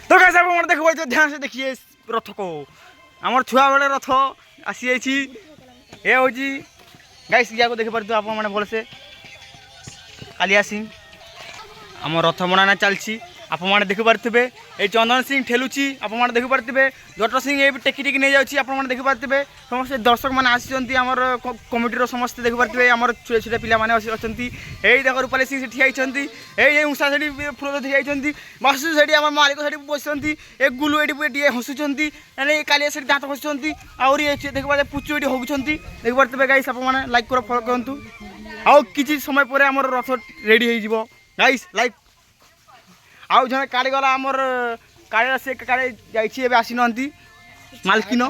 तो गाइस आप मन देखो तो ध्यान से देखिए रथ को आमर छुआ बेले रथ आसी जाइए ये हूँ गाइस या देखी पारे आप भलसे कालिया सिंह आम रथ बना चलती आप देखी पारे ये चंदन सिंह ठेलुची आप देखी पारे जट सिंह ये टेकी टेकी नहीं जाऊँगी आप देखी पारे समस्त दर्शक मैंने आसी आमर कमिटर समस्त देखी पारे आमर छोटे छोटे पिला अच्छा यही देख रूपाली सिंह से ठिया ये उषा से फुल ठिया बसु से आम मालिक से बसती ए गुलु ये हसुंट कालिया से दाँत घसुंट आउरी देखी पारे पुचु ये होती देखी पारे गाइस आप लाइक कर फॉलो करूँ आउ कि समय पर आम रथ रेडी हो गाइस लाइक आउ जने काड़ी गला आमर काड़ी से काड़ी जाइए एबे आसी नंती मालकिन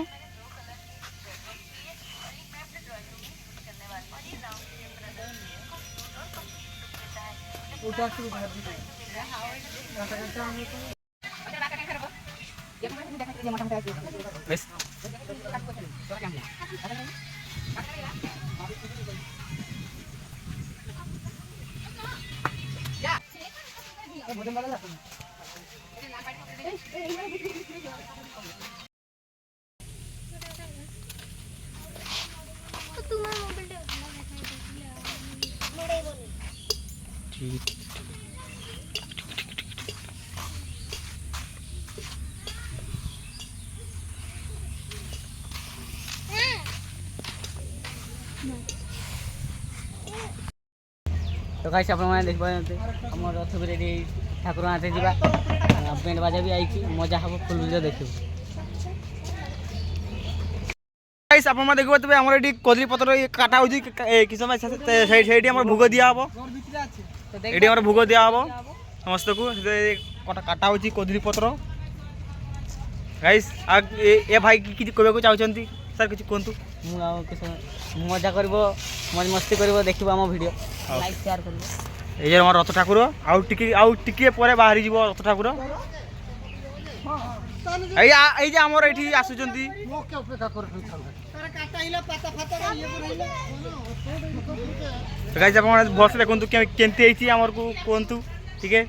तो गाइस आप देख पारे आम रथ भी रेडी ठाकुर हाथे जा बैंड बाजा भी आई मजा हम फुल वीडियो देखो गाइस आप देख पारे आम ये कदली पत्र काटा हो कि समय भोग दिया हम ये भोग दिया हम समस्त को काटा हो कदली पत्र गाइस ए भाई कि कहूँ चाहते सर किसी कहतु मजा कर मज मस्ती कर देखो आम वीडियो लाइक शेयर कर ये रथ ठाकुर आउ टिके पर बाहरी जीव रथ ठाकुर ये आमर ये आसुंच भलसे देखु केमती आमर को कहतु टे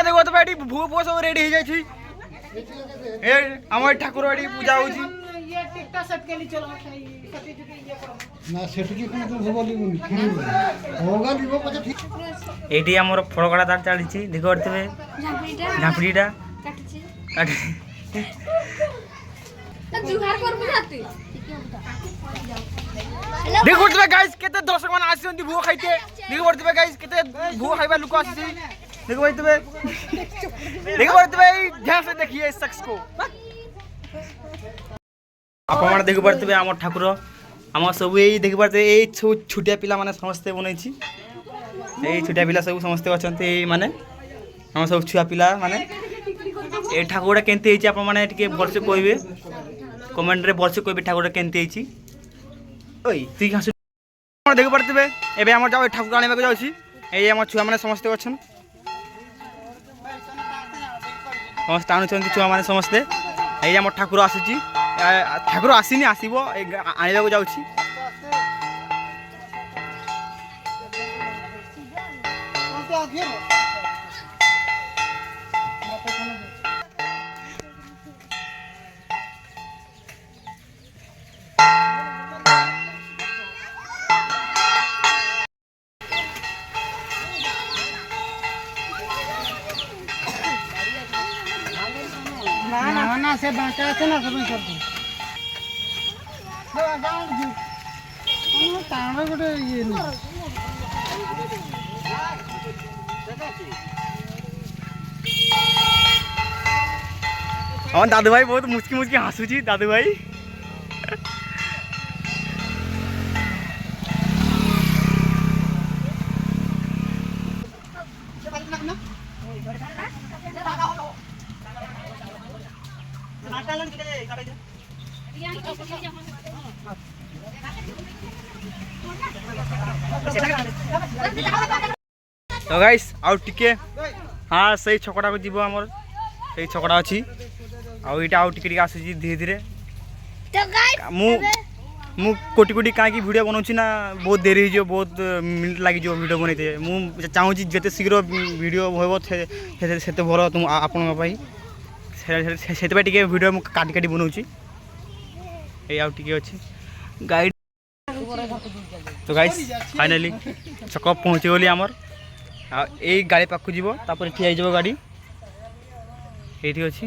देखो भूप भूप सब रेडी हो जाए आम ठाकुर ये पूजा हो ये आमर फड़कड़ा तार चली देख पारे झाँपड़ीटा देख पारे गाइस केते दर्शक मैंने आसी भूख खाइते देख पारे गाइस केते भूख खाइबा लोक आसी देख पारे ध्यान से देखिए इस शख्स को आप देख पारे आम ठाकुर आम सब यही देख पारे ये सब छोटिया पिला माने समस्ते बनई यही छोटिया पिला सब समस्ते अच्छा माने आम सब छुआ पिला माने ये ठाकुर केमती आप भलसे कहे कमेंट रे भलसे कहे ठाकुर केमती तुई देख पारे एवं आम जाओ ठाकुर आने जाऊँगी आम छुआ मैंने समस्ते अच्छा समस्त आणुंट छुआ मैंने समस्ते ये आम ठाकुर आसूची ठाकुर आसीनी आसब आने जाऊँगी ना से बांटा है ना सब सब ताण गोटे ये हम दादू भाई बहुत मुस्की मुस्की हसुची दादू भाई तो गाइस आउ टिके हाँ सही छकड़ा को जीव आमर सही छकड़ा अच्छी आउ आउ टिके आसूची धीरे धीरे ମୁଁ କୋଟି କୋଟି କାହିଁକି ଭିଡ଼ିଓ ବନାଉଛି ନା ବହୁତ ଡେରି ହେଇଯିବ, ବହୁତ ମିନିଟ୍ ଲାଗିଯିବ ଭିଡ଼ିଓ ବନେଇତେ। ମୁଁ ଚାହୁଁଛି ଯେତେ ଶୀଘ୍ର ଭିଡ଼ିଓ ହେବ ସେତେ ଭଲ ଆପଣଙ୍କ ପାଇଁ। ସେଥିପାଇଁ ଟିକେ ଭିଡ଼ିଓ ମୁଁ କାଟି କାଟି ବନାଉଛି। ଏଇ ଆଉ ଟିକେ ଅଛି ଗାଇଡ଼। ତ ଗାଇସ୍ ଫାଇନାଲି ଛକ ପହଞ୍ଚିଗଲି ଆମର। ଆଉ ଏଇ ଗାଡ଼ି ପାଖକୁ ଯିବ, ତାପରେ ଠିଆ ହେଇଯିବ ଗାଡ଼ି ଏଇଠି ଅଛି।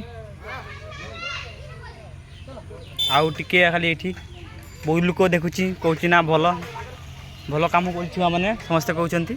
ଆଉ ଟିକେ ଖାଲି ଏଇଠି ବହୁତ ଲୋକ ଦେଖୁଛି, କହୁଛି ନା ଭଲ ଭଲ କାମ କରୁଛି ଛୁଆମାନେ ସମସ୍ତେ କହୁଛନ୍ତି।